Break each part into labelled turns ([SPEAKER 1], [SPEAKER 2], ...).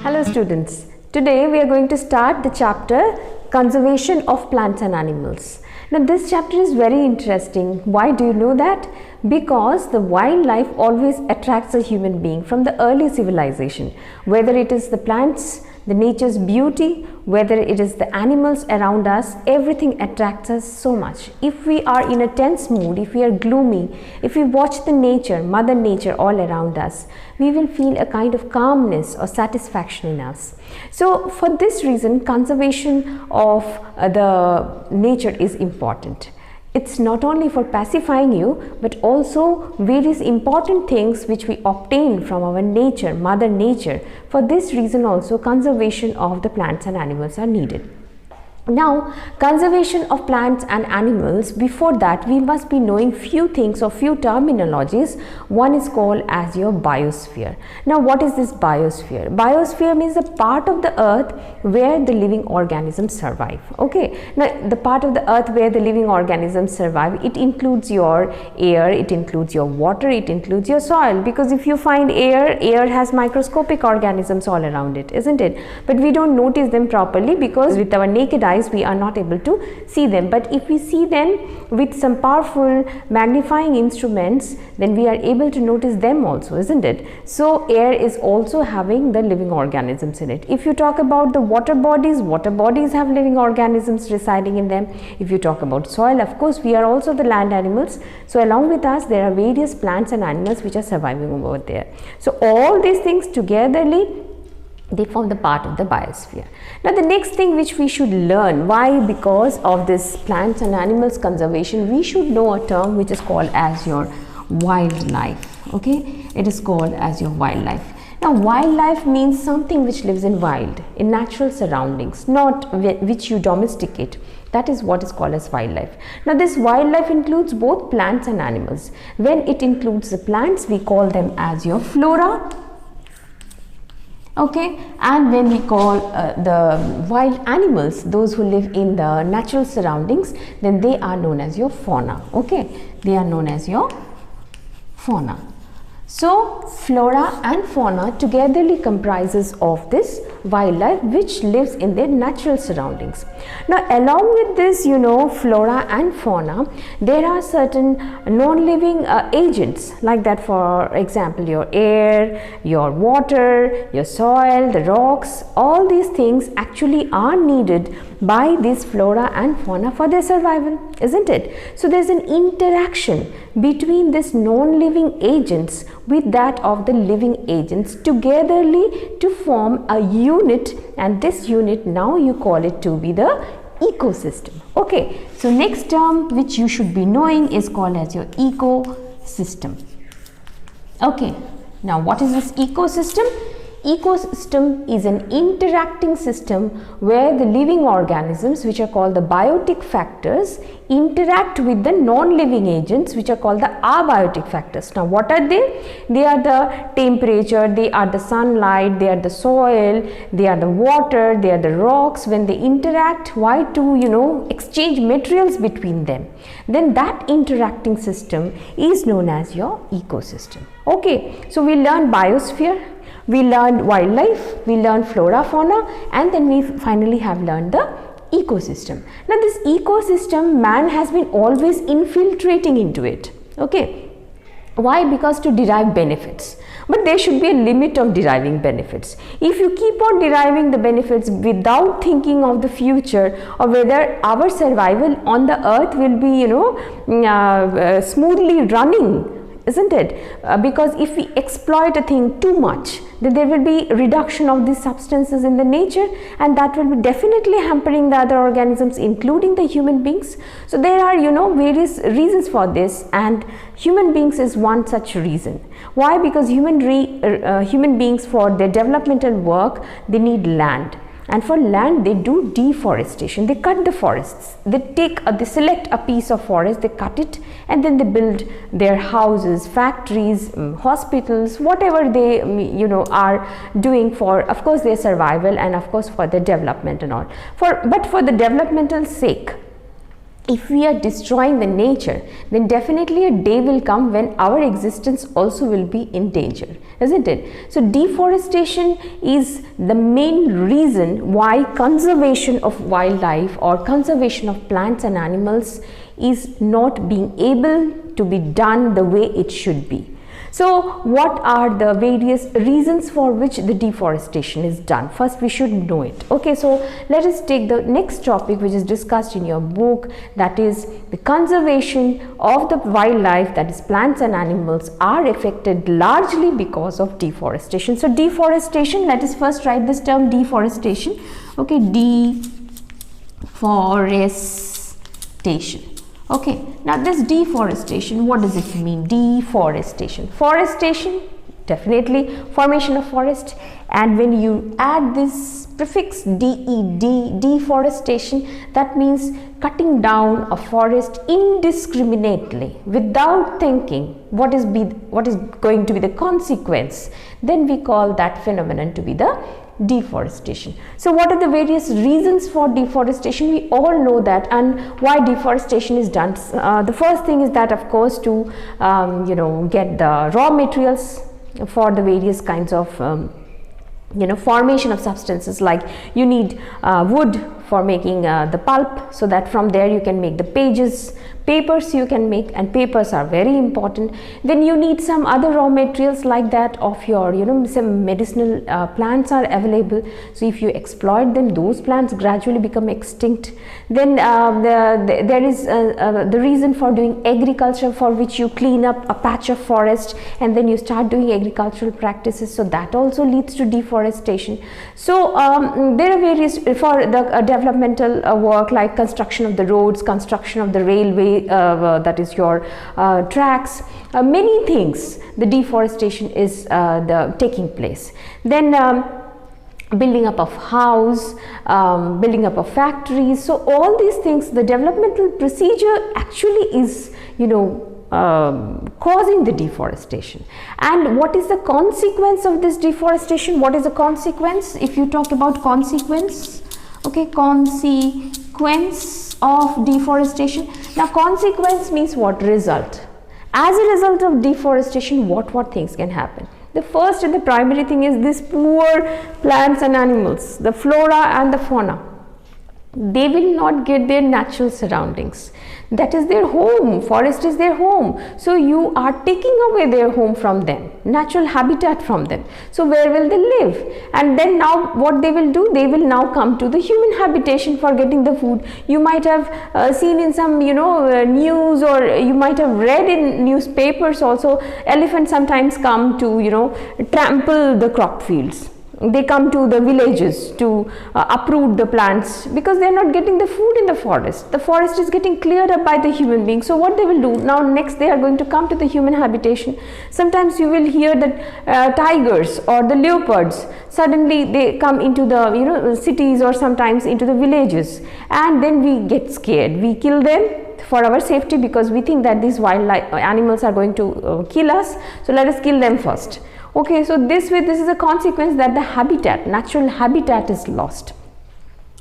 [SPEAKER 1] Hello students, today we are going to start the chapter Conservation of Plants and Animals. Now this chapter is very interesting. Why do you know that? Because the wildlife always attracts a human being from the early civilization, whether it is the plants, the nature's beauty, whether it is the animals around us, everything attracts us so much. If we are in a tense mood, if we are gloomy, if we watch the nature, Mother Nature all around us, we will feel a kind of calmness or satisfaction in us. So for this reason, conservation of the nature is important. It's not only for pacifying you, but also various important things which we obtain from our nature, Mother Nature. For this reason also, conservation of the plants and animals are needed. Now, conservation of plants and animals, before that we must be knowing few things or few terminologies. One is called as your biosphere. Now, what is this biosphere? Biosphere means the part of the earth where the living organisms survive. Okay, now the part of the earth where the living organisms survive, it includes your air, it includes your water, it includes your soil, because if you find air has microscopic organisms all around it, isn't it? But we don't notice them properly because with our naked eye we are not able to see them, but if we see them with some powerful magnifying instruments, then we are able to notice them also, isn't it? So air is also having the living organisms in it. If you talk about the water bodies have living organisms residing in them. If you talk about soil, of course we are also the land animals, so along with us there are various plants and animals which are surviving over there. So all these things togetherly, they form the part of the biosphere. Now the next thing which we should learn, why? Because of this plants and animals conservation, we should know a term which is called as your wildlife. Okay, it is called as your wildlife. Now wildlife means something which lives in wild, in natural surroundings, not which you domesticate. That is what is called as wildlife. Now this wildlife includes both plants and animals. When it includes the plants, we call them as your flora. Okay, and when we call the wild animals, those who live in the natural surroundings, then they are known as your fauna. Okay, they are known as your fauna. So flora and fauna togetherly comprises of this wildlife which lives in their natural surroundings. Now along with this, flora and fauna, there are certain non-living agents, like that, for example your air, your water, your soil, the rocks. All these things actually are needed by this flora and fauna for their survival, isn't it? So there's an interaction between this non-living agents with that of the living agents togetherly to form a unit, and this unit now you call it to be the ecosystem. Okay, so next term which you should be knowing is called as your ecosystem. Okay, now what is this ecosystem? Ecosystem is an interacting system where the living organisms, which are called the biotic factors, interact with the non-living agents, which are called the abiotic factors. Now what are they? They are the temperature, they are the sunlight, they are the soil, they are the water, they are the rocks. When they interact, why? To exchange materials between them. Then that interacting system is known as your ecosystem. Okay, so we learned biosphere, we learned wildlife, we learned flora, fauna, and then we finally have learned the ecosystem. Now this ecosystem, man has been always infiltrating into it. Okay, why? Because to derive benefits. But there should be a limit of deriving benefits. If you keep on deriving the benefits without thinking of the future, or whether our survival on the earth will be smoothly running, isn't it? Because if we exploit a thing too much, then there will be reduction of these substances in the nature, and that will be definitely hampering the other organisms, including the human beings. So there are various reasons for this, and human beings is one such reason. Why? Because human beings, for their developmental work, they need land. And for land, they do deforestation. They cut the forests. They select a piece of forest, they cut it, and then they build their houses, factories, hospitals, whatever they are doing for, of course, their survival and of course for their development and all. But for the developmental sake, if we are destroying the nature, then definitely a day will come when our existence also will be in danger, isn't it? So deforestation is the main reason why conservation of wildlife or conservation of plants and animals is not being able to be done the way it should be. So what are the various reasons for which the deforestation is done? First we should know it. Okay, so let us take the next topic which is discussed in your book, that is the conservation of the wildlife, that is plants and animals are affected largely because of deforestation. So deforestation, let us first write this term deforestation. Okay, deforestation. Okay, now this deforestation, what does it mean? Deforestation. Forestation, definitely formation of forest, and when you add this prefix DED, deforestation, that means cutting down a forest indiscriminately without thinking what is going to be the consequence, then we call that phenomenon to be the deforestation. So what are the various reasons for deforestation? We all know that, and why deforestation is done. The first thing is that, of course, to get the raw materials for the various kinds of formation of substances, like you need wood for making the pulp, so that from there you can make the papers you can make, and papers are very important. Then you need some other raw materials like that of your some medicinal plants are available, so if you exploit them, those plants gradually become extinct. Then there is the reason for doing agriculture, for which you clean up a patch of forest and then you start doing agricultural practices, so that also leads to deforestation. So there are various for the developmental work, like construction of the roads, construction of the railway, that is your tracks, many things, the deforestation is taking place. Then building up of house, building up of factories. So all these things, the developmental procedure actually is causing the deforestation. And what is the consequence of this deforestation? What is the consequence? If you talk about consequence, okay, consequence of deforestation. Now consequence means what? Result. As a result of deforestation, what things can happen? The first and the primary thing is this poor plants and animals, the flora and the fauna. They will not get their natural surroundings. That is their home. Forest is their home. So you are taking away their home from them, natural habitat from them. So where will they live? And then now what they will do? They will now come to the human habitation for getting the food. You might have seen in some news, or you might have read in newspapers also, elephants sometimes come to trample the crop fields. They come to the villages to uproot the plants because they are not getting the food in the forest. The forest is getting cleared up by the human beings. So what they will do now, next they are going to come to the human habitation. Sometimes you will hear that tigers or the leopards, suddenly they come into the cities or sometimes into the villages, and then we get scared. We kill them for our safety because we think that these wildlife animals are going to kill us. So let us kill them first. Okay, so this is a consequence, that the habitat, natural habitat is lost.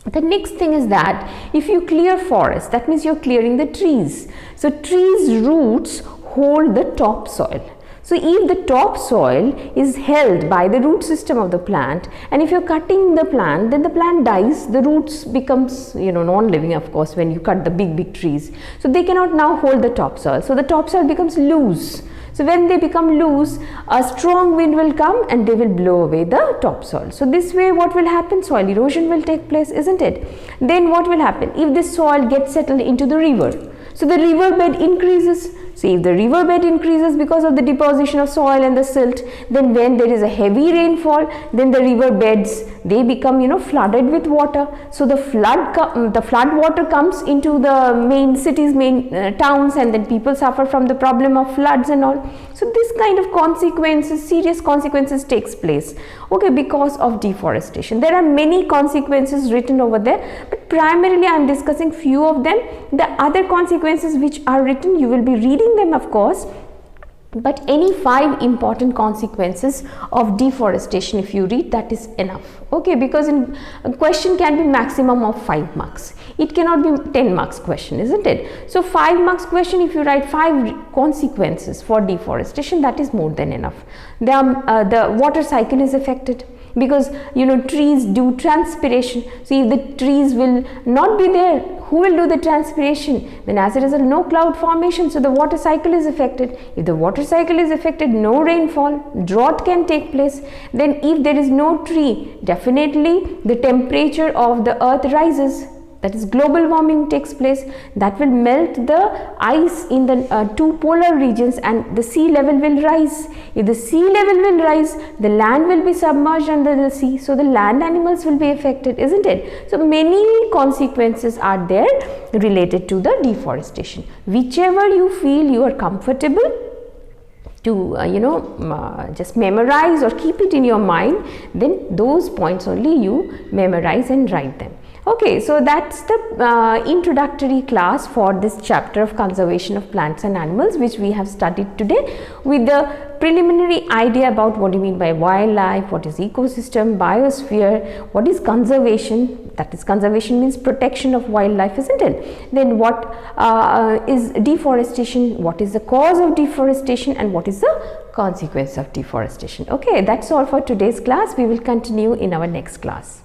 [SPEAKER 1] The next thing is that if you clear forest, that means you're clearing the trees. So trees' roots hold the topsoil. So if the topsoil is held by the root system of the plant, and if you're cutting the plant, then the plant dies, the roots becomes non-living, of course, when you cut the big trees. So they cannot now hold the topsoil. So the topsoil becomes loose. So when they become loose, a strong wind will come and they will blow away the topsoil. So this way what will happen? Soil erosion will take place, isn't it? Then what will happen? If this soil gets settled into the river, so the river bed increases. So if the river bed increases because of the deposition of soil and the silt, then when there is a heavy rainfall, then the river beds, they become flooded with water. So the flood water comes into the main cities, main towns, and then people suffer from the problem of floods and all. So this kind of consequences, serious consequences takes place, okay, because of deforestation. There are many consequences written over there, but primarily I am discussing few of them. The other consequences which are written, you will be reading them, of course, but any 5 important consequences of deforestation, if you read, that is enough. Okay, because in a question can be maximum of 5 marks, it cannot be 10 marks question, isn't it? So 5 marks question, if you write 5 consequences for deforestation, that is more than enough. The water cycle is affected, because you know trees do transpiration. So if the trees will not be there, who will do the transpiration? Then as a result, no cloud formation, so the water cycle is affected. If the water cycle is affected, no rainfall, drought can take place. Then if there is no tree, definitely the temperature of the earth rises, that is global warming takes place. That will melt the ice in the 2 polar regions, and the sea level will rise. If the sea level will rise, the land will be submerged under the sea, so the land animals will be affected, isn't it? So many consequences are there related to the deforestation. Whichever you feel you are comfortable to just memorize or keep it in your mind, then those points only you memorize and write them. Okay, so that's the introductory class for this chapter of conservation of plants and animals, which we have studied today, with the preliminary idea about what do you mean by wildlife, what is ecosystem, biosphere, what is conservation, that is conservation means protection of wildlife, isn't it? Then what is deforestation, what is the cause of deforestation, and what is the consequence of deforestation. Okay, that's all for today's class. We will continue in our next class.